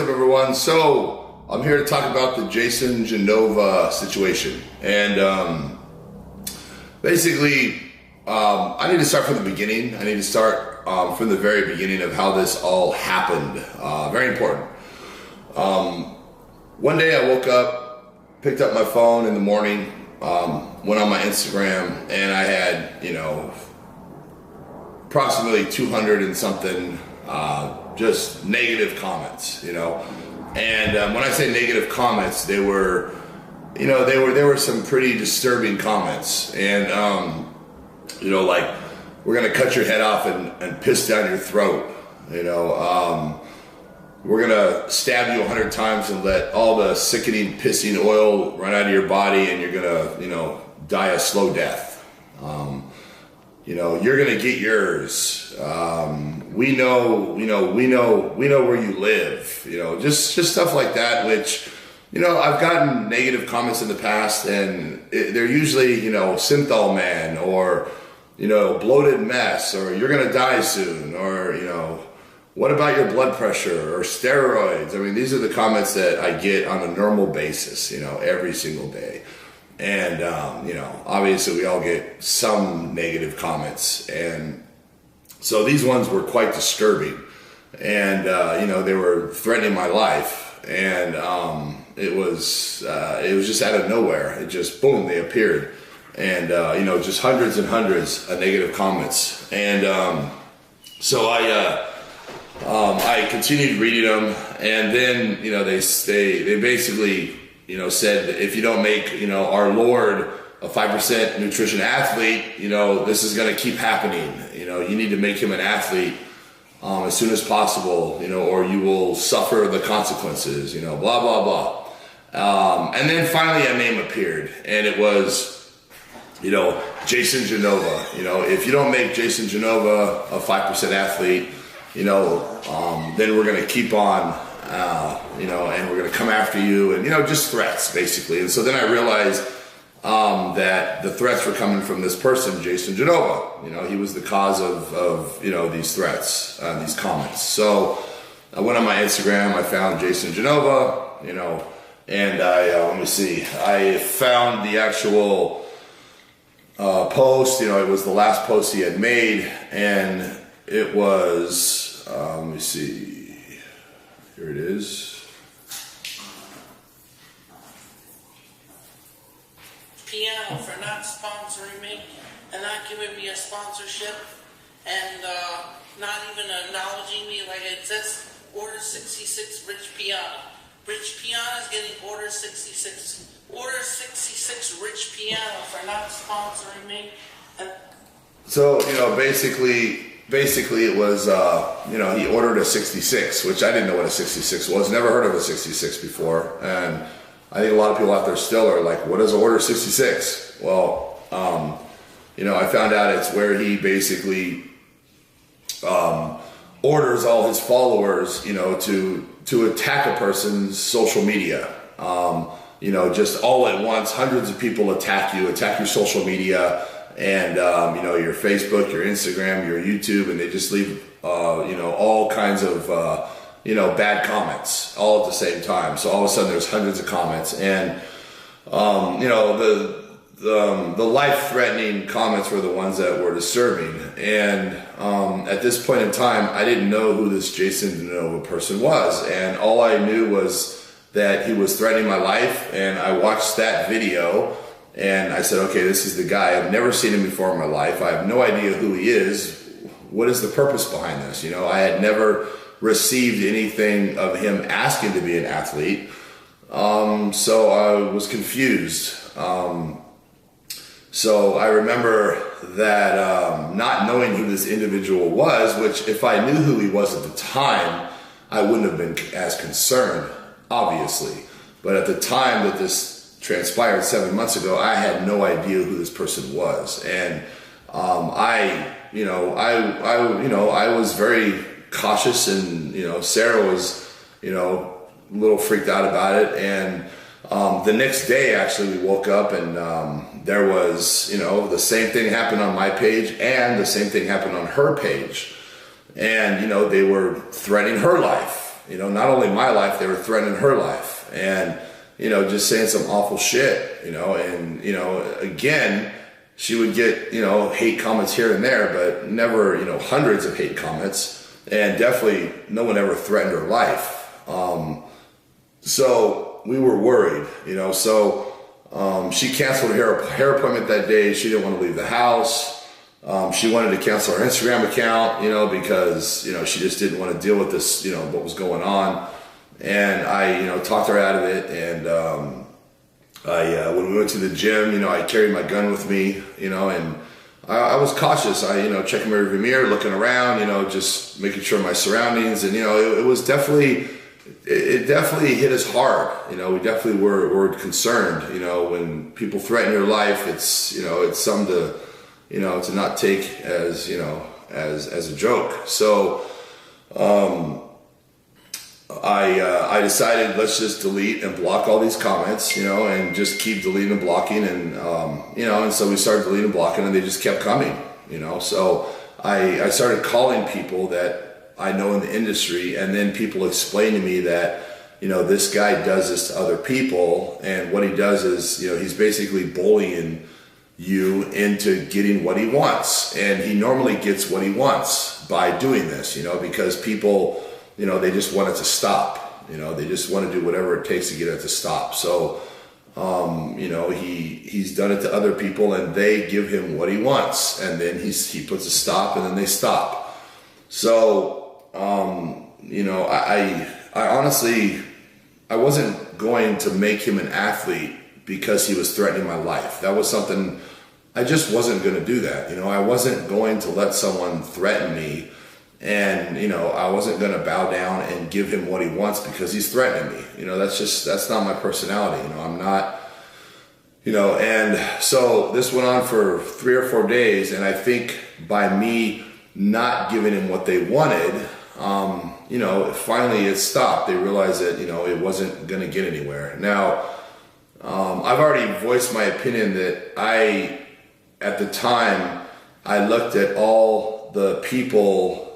up, everyone? So I'm here to talk about the Jason Genova situation, and basically I need to start from the beginning. I need to start from the very beginning of how this all happened. Very important. One day I woke up, picked up my phone in the morning, went on my Instagram, and I had, approximately 200 and something just negative comments, and when I say negative comments, they were some pretty disturbing comments, and like, we're gonna cut your head off and piss down your throat, we're gonna stab you 100 times and let all the sickening pissing oil run out of your body, and you're gonna die a slow death. You're gonna get yours. We know where you live. Just stuff like that. Which, I've gotten negative comments in the past, and they're usually, synthol man, or bloated mess, or you're gonna die soon, or what about your blood pressure or steroids? I mean, these are the comments that I get on a normal basis, every single day. And, obviously we all get some negative comments. And so these ones were quite disturbing. And, they were threatening my life. And it was just out of nowhere. It just, boom, they appeared. And, just hundreds and hundreds of negative comments. And so I continued reading them. And then, they basically, said that if you don't make, our Lord a 5% nutrition athlete, this is going to keep happening. You need to make him an athlete as soon as possible, or you will suffer the consequences, blah, blah, blah. And then finally a name appeared, and it was, Jason Genova. If you don't make Jason Genova a 5% athlete, then we're going to keep on, and we're going to come after you, and, just threats, basically. And so then I realized that the threats were coming from this person, Jason Genova. He was the cause of these threats, these comments. So I went on my Instagram, I found Jason Genova, and let me see, I found the actual post. It was the last post he had made, and it was, let me see, here it is. Piano for not sponsoring me and not giving me a sponsorship, and not even acknowledging me. Like it says, order 66 Rich Piano. Rich Piano is getting order 66. Order 66 Rich Piano for not sponsoring me. And so, basically it was, he ordered a 66, which I didn't know what a 66 was. Never heard of a 66 before. And I think a lot of people out there still are like, what is order 66? Well, I found out it's where he basically orders all his followers, to attack a person's social media. Just all at once, hundreds of people attack your social media, and your Facebook, your Instagram, your YouTube, and they just leave all kinds of bad comments all at the same time. So all of a sudden there's hundreds of comments, and the life-threatening comments were the ones that were disturbing. And at this point in time, I didn't know who this Jason Genova person was, and all I knew was that he was threatening my life. And I watched that video, and I said, okay, this is the guy. I've never seen him before in my life. I have no idea who he is. What is the purpose behind this? I had never received anything of him asking to be an athlete. So I was confused. So I remember that not knowing who this individual was, which if I knew who he was at the time, I wouldn't have been as concerned, obviously. But at the time that this transpired 7 months ago, I had no idea who this person was. And I was very cautious, and Sarah was a little freaked out about it. And the next day, actually, we woke up, and there was the same thing happened on my page, and the same thing happened on her page. And they were threatening her life. You know, not only my life, they were threatening her life, and you know, just saying some awful shit. You know, and you know, again, she would get, you know, hate comments here and there, but never, you know, hundreds of hate comments, and definitely no one ever threatened her life. So we were worried, you know. So she canceled her hair appointment that day. She didn't want to leave the house. She wanted to cancel her Instagram account, you know, because, you know, she just didn't want to deal with this, you know, what was going on. And I, you know, talked her out of it. And when we went to the gym, you know, I carried my gun with me, you know, and I was cautious. I, you know, checking my rearview mirror, looking around, you know, just making sure my surroundings. And, you know, it was definitely, it definitely hit us hard. You know, we definitely were concerned. You know, when people threaten your life, it's, you know, it's something to, you know, to not take as, you know, as a joke. So I decided, let's just delete and block all these comments, you know, and just keep deleting and blocking. And you know, and so we started deleting and blocking, and they just kept coming, you know. So I started calling people that I know in the industry, and then people explain to me that, you know, this guy does this to other people, and what he does is, you know, he's basically bullying you into getting what he wants, and he normally gets what he wants by doing this, you know, because people, you know, they just want it to stop, you know, they just want to do whatever it takes to get it to stop. So you know, he's done it to other people, and they give him what he wants, and then he puts a stop, and then they stop. So you know, I honestly, I wasn't going to make him an athlete because he was threatening my life. That was something, I just wasn't going to do that. You know, I wasn't going to let someone threaten me, and, you know, I wasn't going to bow down and give him what he wants because he's threatening me. You know, that's not my personality. You know, I'm not, you know. And so this went on for 3 or 4 days, and I think by me not giving him what they wanted, you know, finally it stopped. They realized that, you know, it wasn't going to get anywhere. Now, I've already voiced my opinion that at the time, I looked at all the people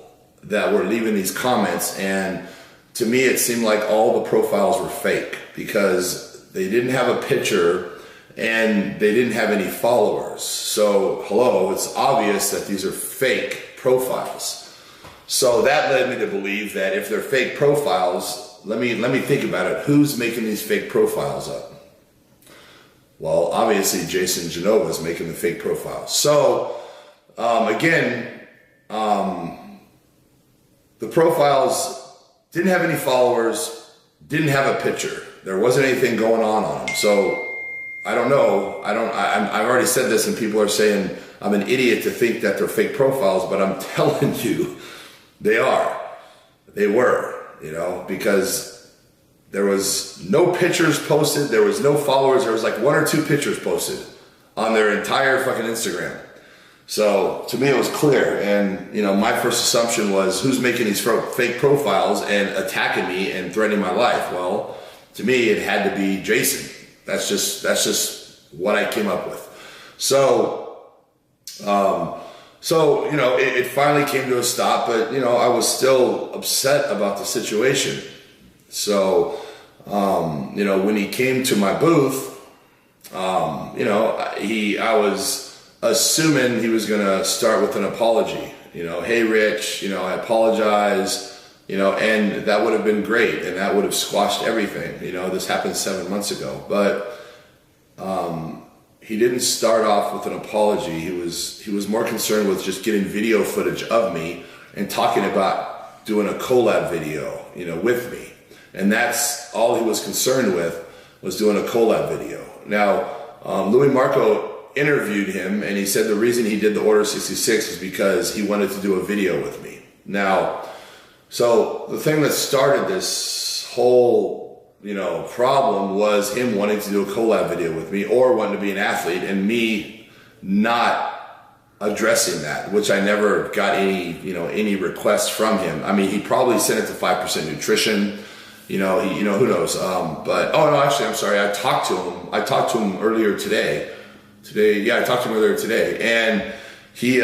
that were leaving these comments, and to me it seemed like all the profiles were fake, because they didn't have a picture and they didn't have any followers. So hello, it's obvious that these are fake profiles. So that led me to believe that if they're fake profiles, let me think about it. Who's making these fake profiles up? Well, obviously Jason Genova is making the fake profiles. So again, the profiles didn't have any followers, didn't have a picture. There wasn't anything going on them. So I don't know. I've already said this, and people are saying I'm an idiot to think that they're fake profiles, but I'm telling you, they are. They were, you know, because there was no pictures posted. There was no followers. There was like 1 or 2 pictures posted on their entire fucking Instagram. So to me, it was clear. And, you know, my first assumption was, who's making these fake profiles and attacking me and threatening my life? Well, to me, it had to be Jason. That's just what I came up with. So, you know, it finally came to a stop, but, you know, I was still upset about the situation. So, you know, when he came to my booth, you know, I was assuming he was going to start with an apology. You know, hey, Rich, you know, I apologize, you know, and that would have been great, and that would have squashed everything. You know, this happened 7 months ago, but he didn't start off with an apology. He was more concerned with just getting video footage of me and talking about doing a collab video, you know, with me. And that's all he was concerned with, was doing a collab video. Now, Louis Marco interviewed him, and he said the reason he did the Order 66 is because he wanted to do a video with me. Now, so the thing that started this whole, you know, problem was him wanting to do a collab video with me, or wanting to be an athlete, and me not addressing that, which I never got any requests from him. I mean, he probably sent it to 5% Nutrition. You know, who knows? But oh no, actually, I'm sorry. I talked to him earlier today. I talked to him earlier today, and he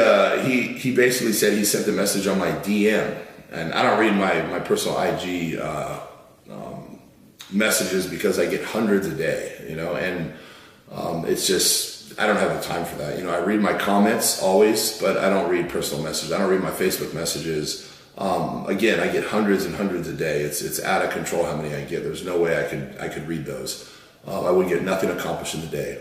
basically said he sent the message on my DM, And I don't read my personal IG messages because I get hundreds a day, you know, and it's just, I don't have the time for that. You know, I read my comments always, but I don't read personal messages. I don't read my Facebook messages. Again, I get hundreds and hundreds a day. It's out of control how many I get. There's no way I could read those. I would get nothing accomplished in the day.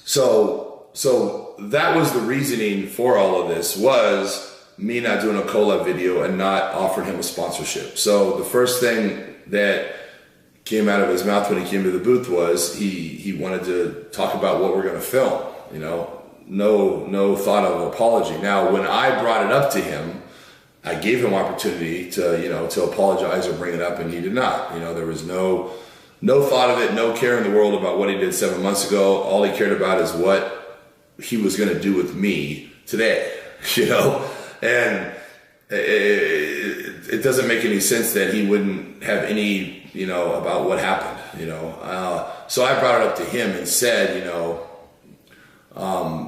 So that was the reasoning for all of this, was me not doing a collab video and not offering him a sponsorship. So the first thing that came out of his mouth when he came to the booth was he wanted to talk about what we're going to film. You know, no thought of apology. Now, when I brought it up to him, I gave him opportunity to apologize or bring it up, and he did not. You know, there was no thought of it, no care in the world about what he did 7 months ago. All he cared about is what he was going to do with me today, you know? And it doesn't make any sense that he wouldn't have any, you know, about what happened, you know? So I brought it up to him and said, you know,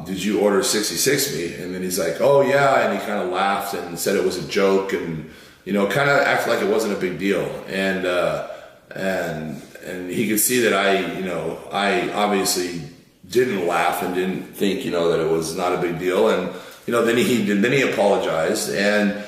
did you order 66 meat? And then he's like, oh yeah. And he kind of laughed and said it was a joke, and, you know, kind of acted like it wasn't a big deal. And he could see that I obviously didn't laugh and didn't think, you know, that it was not a big deal. And, you know, then he apologized, and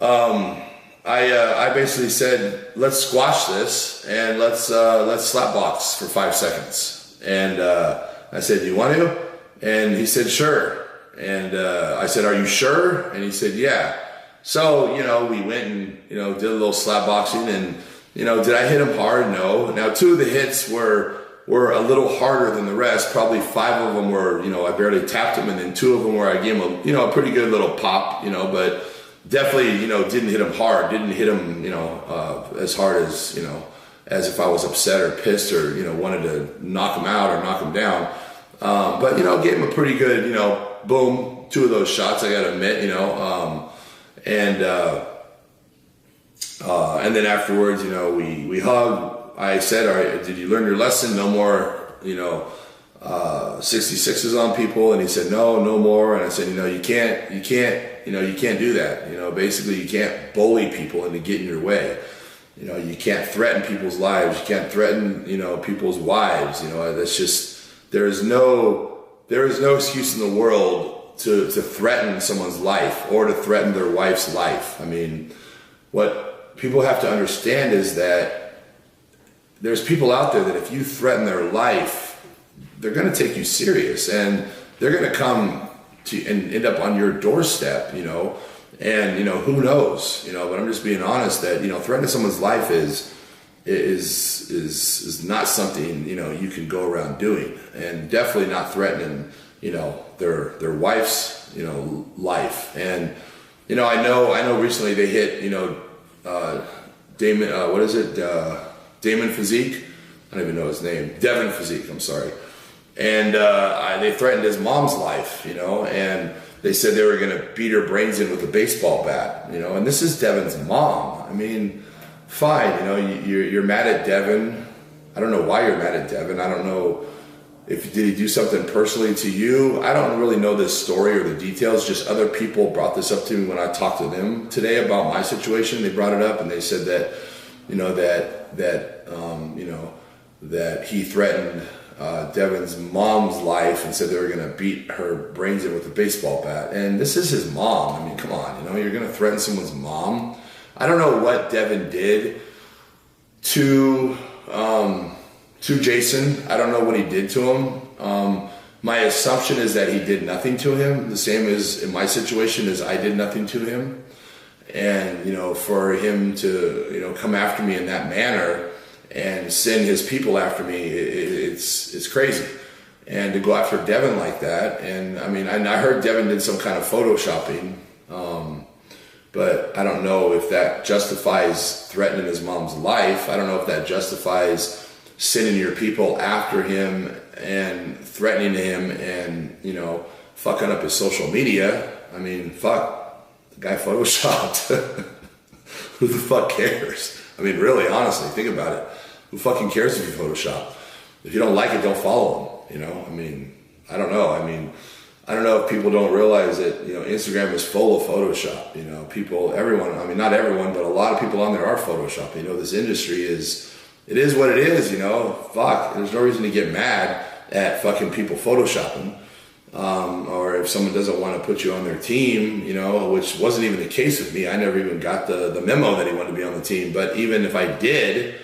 I basically said, let's squash this and let's slap box for 5 seconds. And I said, you want to? And he said, sure. And I said, are you sure? And he said, yeah. So, you know, we went and, you know, did a little slap boxing, and, you know, did I hit him hard? No. Now, 2 of the hits were a little harder than the rest. Probably 5 of them were, you know, I barely tapped him, and then 2 of them where I gave him a pretty good little pop, you know, but definitely, you know, didn't hit him hard. Didn't hit him, you know, as hard as, you know, as if I was upset or pissed or, you know, wanted to knock him out or knock him down. But, you know, gave him a pretty good, you know, boom, 2 of those shots, I got to admit, you know, and then afterwards, you know, we hugged. I said, all right, did you learn your lesson? No more, you know, 66s on people. And he said, no more. And I said, you know, you can't do that. You know, basically you can't bully people into getting your way. You know, you can't threaten people's lives. You can't threaten, you know, people's wives. You know, that's just, there is no excuse in the world to threaten someone's life or to threaten their wife's life. I mean, what people have to understand is that there's people out there that if you threaten their life, they're going to take you serious, and they're going to come to and end up on your doorstep, you know, and, you know, who knows, you know, but I'm just being honest that, you know, threatening someone's life is not something, you know, you can go around doing, and definitely not threatening, you know, their wife's, you know, life. And, you know, I know recently they hit, you know, Damon Physique, I don't even know his name, Devin Physique, I'm sorry. And they threatened his mom's life, you know, and they said they were going to beat her brains in with a baseball bat, you know, and this is Devin's mom. I mean, fine, you know, you're mad at Devin. I don't know why you're mad at Devin. I don't know did he do something personally to you? I don't really know this story or the details. Just other people brought this up to me when I talked to them today about my situation. They brought it up and they said that, you know, that he threatened Devin's mom's life and said they were going to beat her brains in with a baseball bat. And this is his mom. I mean, come on, you know, you're going to threaten someone's mom. I don't know what Devin did to Jason. I don't know what he did to him. My assumption is that he did nothing to him, the same as in my situation as I did nothing to him. And, you know, for him to, you know, come after me in that manner and send his people after me, it's crazy. And to go after Devin like that, and I mean, I heard Devin did some kind of photoshopping, but I don't know if that justifies threatening his mom's life. I don't know if that justifies sending your people after him and threatening him and, you know, fucking up his social media. I mean, fuck, the guy photoshopped. Who the fuck cares? I mean, really, honestly, think about it. Who fucking cares if you Photoshop? If you don't like it, don't follow him. You know, I mean, I don't know. I mean, I don't know if people don't realize that, you know, Instagram is full of Photoshop. You know, everyone, I mean, not everyone, but a lot of people on there are Photoshop. You know, this industry it is what it is, you know. Fuck, there's no reason to get mad at fucking people Photoshopping. Or if someone doesn't want to put you on their team, you know, which wasn't even the case with me. I never even got the memo that he wanted to be on the team. But even if I did,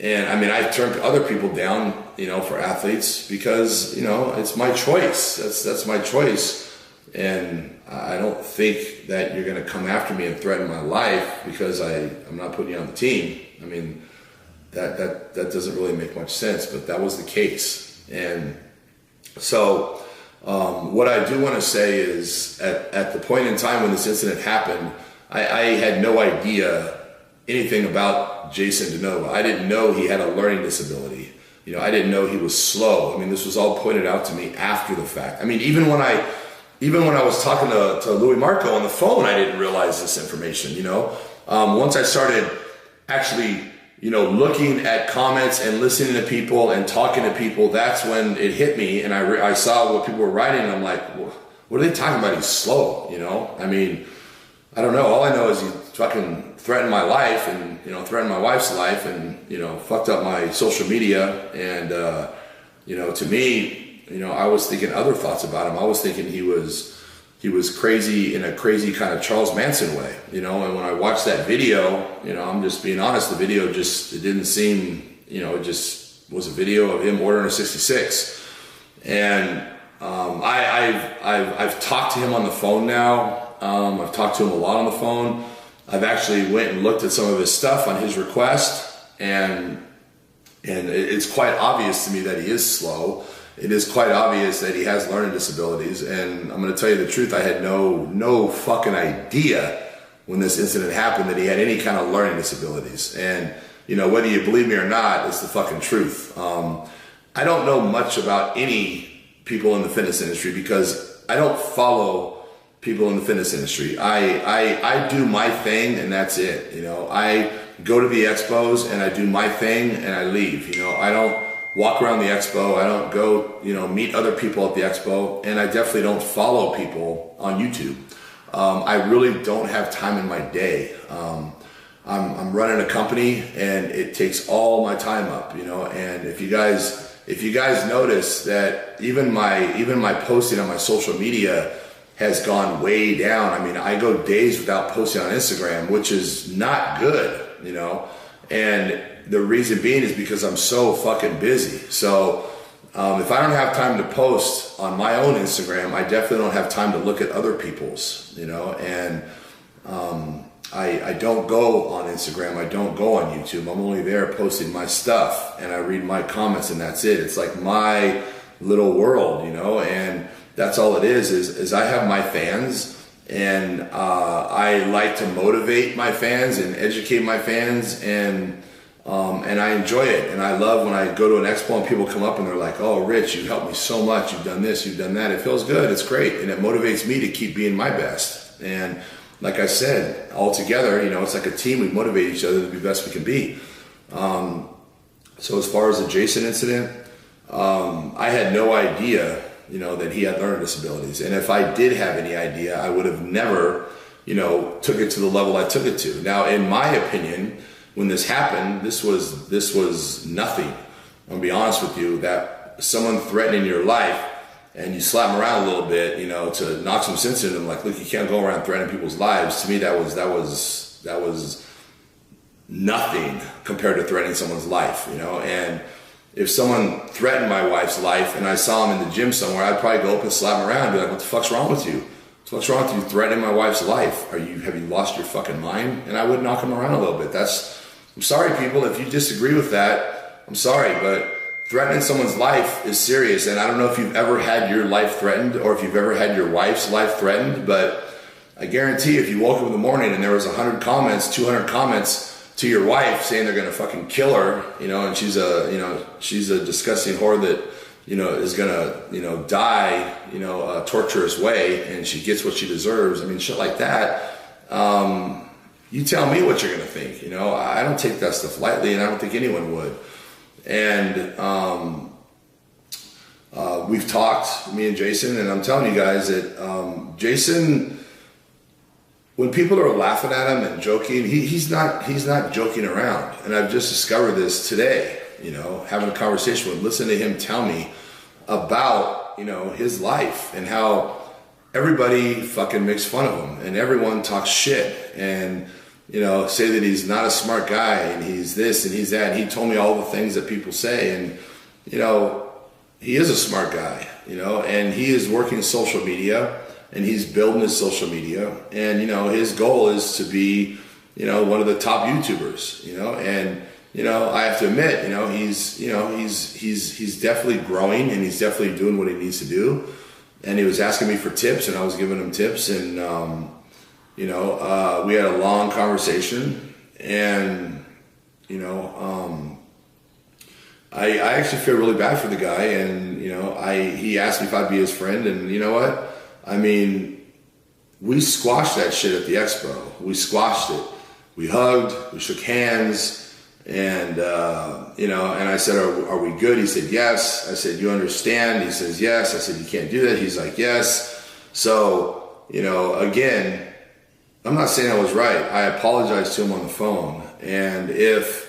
and I mean, I turned other people down, you know, for athletes because, you know, it's my choice. That's my choice. And I don't think that you're going to come after me and threaten my life because I'm not putting you on the team. I mean, that doesn't really make much sense, but that was the case. And so, what I do want to say is at the point in time when this incident happened, I had no idea anything about Jason DeNova. I didn't know he had a learning disability. You know, I didn't know he was slow. I mean, this was all pointed out to me after the fact. I mean, even when I was talking to Louis Marco on the phone, I didn't realize this information, you know. Once I started actually, you know, looking at comments and listening to people and talking to people, that's when it hit me, and I saw what people were writing, and I'm like, what are they talking about? He's slow, you know? I mean, I don't know. All I know is he fucking threatened my life and, you know, threatened my wife's life and, you know, fucked up my social media. And, you know, to me, you know, I was thinking other thoughts about him. I was thinking he was crazy in a crazy kind of Charles Manson way, you know. And when I watched that video, you know, I'm just being honest, the video it didn't seem, you know, it just was a video of him ordering a 66. And I've talked to him on the phone now. I've talked to him a lot on the phone. I've actually went and looked at some of his stuff on his request, and it's quite obvious to me that he is slow. It is quite obvious that he has learning disabilities, and I'm going to tell you the truth. I had no fucking idea when this incident happened that he had any kind of learning disabilities. And, you know, whether you believe me or not, it's the fucking truth. I don't know much about any people in the fitness industry because I don't follow people in the fitness industry. I do my thing and that's it. You know, I go to the expos and I do my thing and I leave. You know, I don't walk around the expo. I don't go, you know, meet other people at the expo, and I definitely don't follow people on YouTube. I really don't have time in my day. I'm running a company and it takes all my time up, you know. And if you guys notice that even my posting on my social media has gone way down. I mean, I go days without posting on Instagram, which is not good, you know. And the reason being is because I'm so fucking busy. So if I don't have time to post on my own Instagram, I definitely don't have time to look at other people's, you know. And I don't go on Instagram. I don't go on YouTube. I'm only there posting my stuff, and I read my comments, and that's it. It's like my little world, you know. And that's all it is I have my fans, and I like to motivate my fans and educate my fans, and I enjoy it. And I love when I go to an expo and people come up and they're like, "Oh, Rich, you helped me so much. You've done this, you've done that." It feels good. It's great. And it motivates me to keep being my best. And like I said, all together, you know, it's like a team. We motivate each other to be the best we can be. So as far as the Jason incident, I had no idea, you know, that he had learning disabilities. And if I did have any idea, I would have never, you know, took it to the level I took it to. Now, in my opinion, when this happened, this was nothing. I'm gonna be honest with you, that someone threatening your life and you slap them around a little bit, you know, to knock some sense into them, like, look, you can't go around threatening people's lives. To me, that was nothing compared to threatening someone's life, you know. And if someone threatened my wife's life and I saw him in the gym somewhere, I'd probably go up and slap him around and be like, "What the fuck's wrong with you? What the fuck's wrong with you threatening my wife's life? Have you lost your fucking mind?" And I would knock him around a little bit. I'm sorry, people, if you disagree with that, I'm sorry, but threatening someone's life is serious. And I don't know if you've ever had your life threatened or if you've ever had your wife's life threatened, but I guarantee if you woke up in the morning and there was 100 comments, 200 comments to your wife saying they're gonna fucking kill her, you know, and she's a disgusting whore that, you know, is gonna, you know, die, you know, a torturous way, and she gets what she deserves. I mean, shit like that. You tell me what you're gonna think, you know. I don't take that stuff lightly, and I don't think anyone would. And we've talked, me and Jason, and I'm telling you guys that Jason, when people are laughing at him and joking, he's not joking around. And I've just discovered this today, you know, having a conversation with him, listening to him tell me about, you know, his life and how everybody fucking makes fun of him and everyone talks shit and, you know, say that he's not a smart guy and he's this and he's that. And he told me all the things that people say, and, you know, he is a smart guy, you know, and he is working social media and he's building his social media, and, you know, his goal is to be, you know, one of the top YouTubers, you know, and, you know, I have to admit, you know, he's definitely growing and he's definitely doing what he needs to do. And he was asking me for tips and I was giving him tips, and, you know, we had a long conversation, and, you know, I actually feel really bad for the guy, and, you know, he asked me if I'd be his friend, and you know what? I mean, we squashed that shit at the expo. We squashed it. We hugged, we shook hands, and, you know, and I said, are we good? He said, yes. I said, you understand? He says, yes. I said, you can't do that. He's like, yes. So, you know, again, I'm not saying I was right. I apologized to him on the phone. And if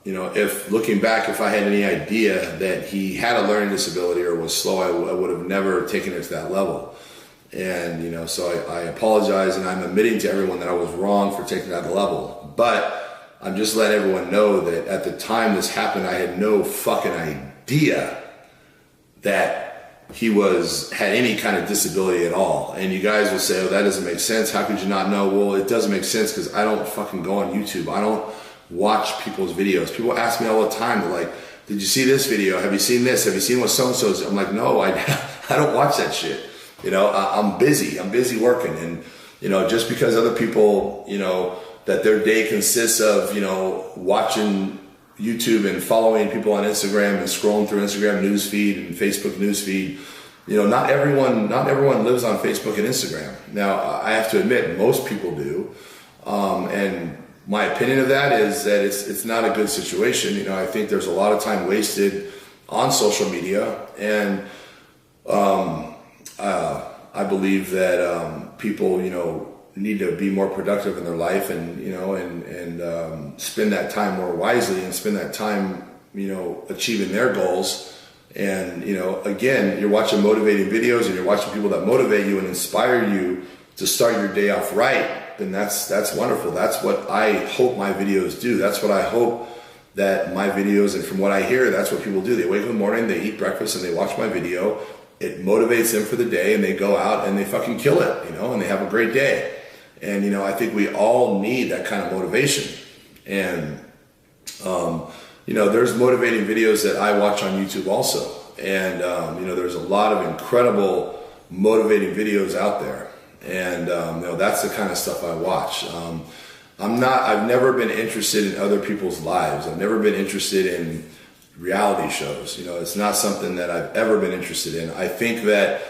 you know, if looking back, if I had any idea that he had a learning disability or was slow, I would have never taken it to that level. And, you know, so I apologize, and I'm admitting to everyone that I was wrong for taking that level. But I'm just letting everyone know that at the time this happened, I had no fucking idea that he had any kind of disability at all. And you guys will say, oh, that doesn't make sense. How could you not know? Well, it doesn't make sense because I don't fucking go on YouTube. I don't watch people's videos. People ask me all the time, they're like, did you see this video? Have you seen this? Have you seen what so-and-so's? I'm like, no, I don't watch that shit. You know, I'm busy working. And, you know, just because other people, you know, that their day consists of, you know, watching YouTube and following people on Instagram and scrolling through Instagram newsfeed and Facebook newsfeed, you know, not everyone lives on Facebook and Instagram. Now, I have to admit, most people do. And my opinion of that is that it's not a good situation. You know, I think there's a lot of time wasted on social media, and I believe that people, you know, need to be more productive in their life, and, you know, and spend that time more wisely, and spend that time, you know, achieving their goals. And, you know, again, you're watching motivating videos and you're watching people that motivate you and inspire you to start your day off right, then that's wonderful. That's what I hope my videos do. That's what I hope that my videos, and from what I hear, that's what people do. They wake up in the morning, they eat breakfast, and they watch my video. It motivates them for the day, and they go out and they fucking kill it, you know, and they have a great day. And, you know, I think we all need that kind of motivation. And, you know, there's motivating videos that I watch on YouTube also. And, you know, there's a lot of incredible motivating videos out there. And, you know, that's the kind of stuff I watch. I've never been interested in other people's lives. I've never been interested in reality shows. You know, it's not something that I've ever been interested in. I think that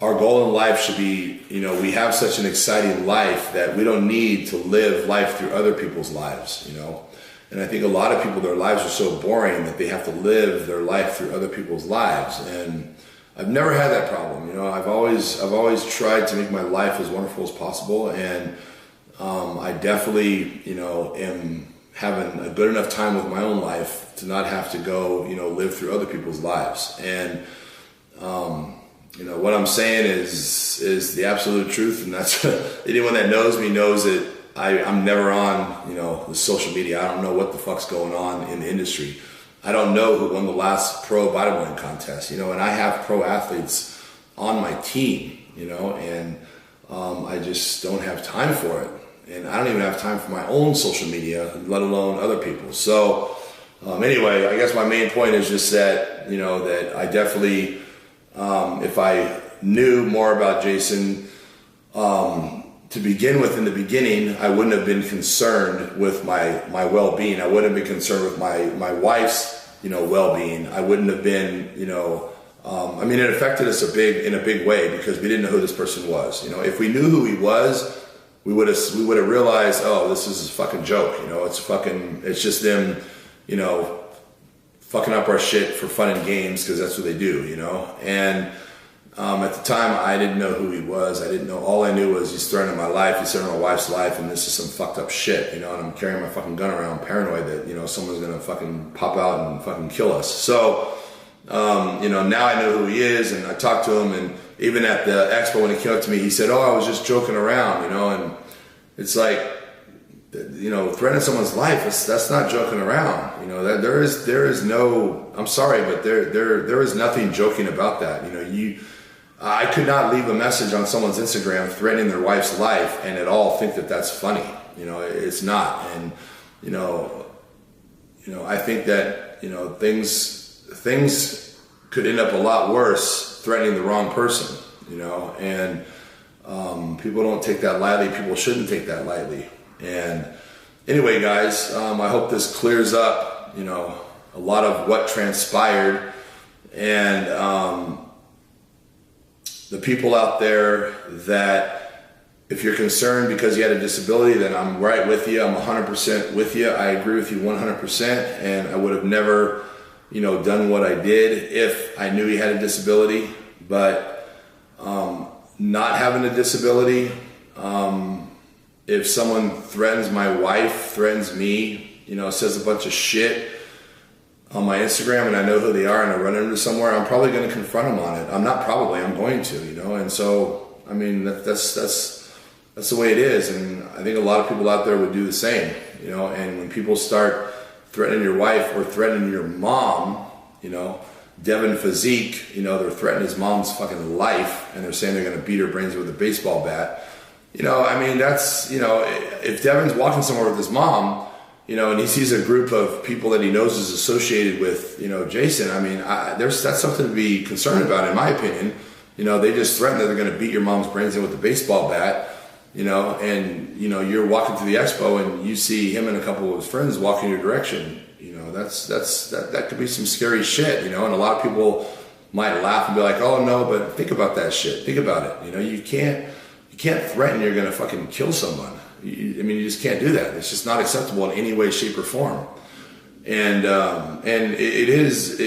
our goal in life should be, you know, we have such an exciting life that we don't need to live life through other people's lives, you know. And I think a lot of people, their lives are so boring that they have to live their life through other people's lives. And I've never had that problem. You know, I've always tried to make my life as wonderful as possible. And I definitely, you know, am having a good enough time with my own life to not have to go, you know, live through other people's lives. And, you know, what I'm saying is the absolute truth. And that's anyone that knows me knows that I'm never on, you know, the social media. I don't know what the fuck's going on in the industry. I don't know who won the last pro bodybuilding contest, you know, and I have pro athletes on my team, you know, and I just don't have time for it. And I don't even have time for my own social media, let alone other people's. So anyway, I guess my main point is just that, you know, that I definitely, if I knew more about Jason, to begin with in the beginning, I wouldn't have been concerned with my well-being. I wouldn't have been concerned with my wife's, you know, well-being. I wouldn't have been, you know, I mean, it affected us in a big way because we didn't know who this person was. You know, if we knew who he was, we would have realized, oh, this is a fucking joke. You know, it's just them, you know, fucking up our shit for fun and games, because that's what they do, you know. And at the time, I didn't know who he was. I didn't know. All I knew was he's threatening my life, he's threatening my wife's life, and this is some fucked up shit, you know. And I'm carrying my fucking gun around, paranoid that, you know, someone's gonna fucking pop out and fucking kill us. So, you know, now I know who he is, and I talked to him, and even at the expo when he came up to me, he said, "Oh, I was just joking around," you know. And it's like, you know, threatening someone's life, that's not joking around, you know. That there is no, I'm sorry, but there is nothing joking about that, you know. I could not leave a message on someone's Instagram threatening their wife's life and at all think that that's funny, you know. It's not. And you know, I think that, you know, things could end up a lot worse threatening the wrong person, you know. And people don't take that lightly. People shouldn't take that lightly. And anyway, guys, I hope this clears up, you know, a lot of what transpired. And the people out there that, if you're concerned because you had a disability, then I'm right with you. I'm 100% with you. I agree with you 100%. And I would have never, you know, done what I did if I knew he had a disability. But not having a disability, if someone threatens my wife, threatens me, you know, says a bunch of shit on my Instagram, and I know who they are, and I run into somewhere, I'm probably going to confront them on it. I'm going to, you know. And so, I mean, that's the way it is. And I think a lot of people out there would do the same, you know. And when people start threatening your wife or threatening your mom, you know, Devin Physique, you know, they're threatening his mom's fucking life, and they're saying they're going to beat her brains with a baseball bat. You know, I mean, that's, you know, if Devin's walking somewhere with his mom, you know, and he sees a group of people that he knows is associated with, you know, Jason, I mean, that's something to be concerned about, in my opinion. You know, they just threaten that they're going to beat your mom's brains in with a baseball bat, you know. And, you know, you're walking to the expo and you see him and a couple of his friends walking your direction. You know, that could be some scary shit, you know. And a lot of people might laugh and be like, "Oh no," but think about that shit. Think about it. You know, you can't threaten you're going to fucking kill someone. I mean, you just can't do that. It's just not acceptable in any way, shape, or form. And it is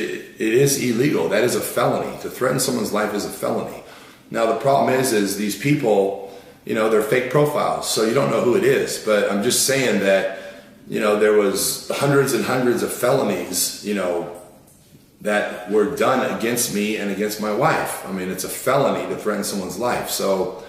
illegal. That is a felony. To threaten someone's life is a felony. Now the problem is these people, you know, they're fake profiles, so you don't know who it is. But I'm just saying that, you know, there was hundreds and hundreds of felonies, you know, that were done against me and against my wife. I mean, it's a felony to threaten someone's life. So,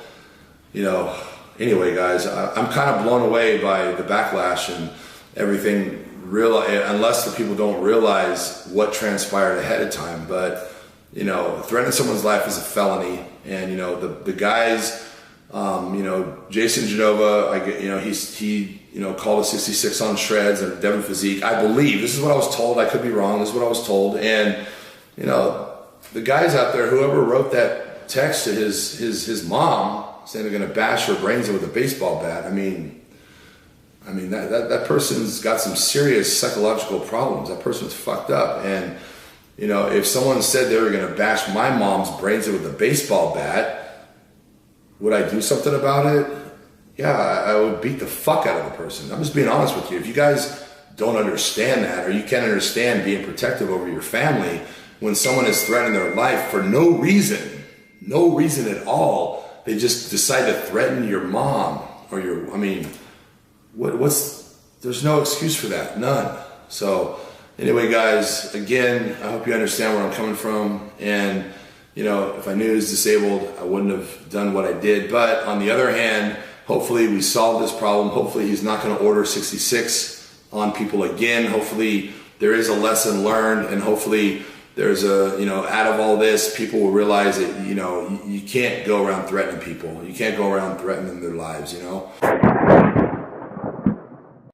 you know, anyway, guys, I'm kind of blown away by the backlash and everything, unless the people don't realize what transpired ahead of time. But, you know, threatening someone's life is a felony. And, you know, the guys, you know, Jason Genova, you know, he you know, called a 66 on shreds, and Devin Physique, I believe, this is what I was told, I could be wrong, this is what I was told. And, you know, the guys out there, whoever wrote that text to his mom, saying they're going to bash her brains in with a baseball bat. I mean that person's got some serious psychological problems. That person's fucked up. And, you know, if someone said they were going to bash my mom's brains in with a baseball bat, would I do something about it? Yeah, I would beat the fuck out of the person. I'm just being honest with you. If you guys don't understand that, or you can't understand being protective over your family when someone is threatening their life for no reason at all, they just decide to threaten your mom or your, I mean, there's no excuse for that, none. So anyway, guys, again, I hope you understand where I'm coming from. And, you know, if I knew he was disabled, I wouldn't have done what I did. But on the other hand, hopefully we solved this problem. Hopefully he's not going to order 66 on people again. Hopefully there is a lesson learned, and hopefully there's a, you know, out of all this, people will realize that, you know, you can't go around threatening people. You can't go around threatening their lives, you know.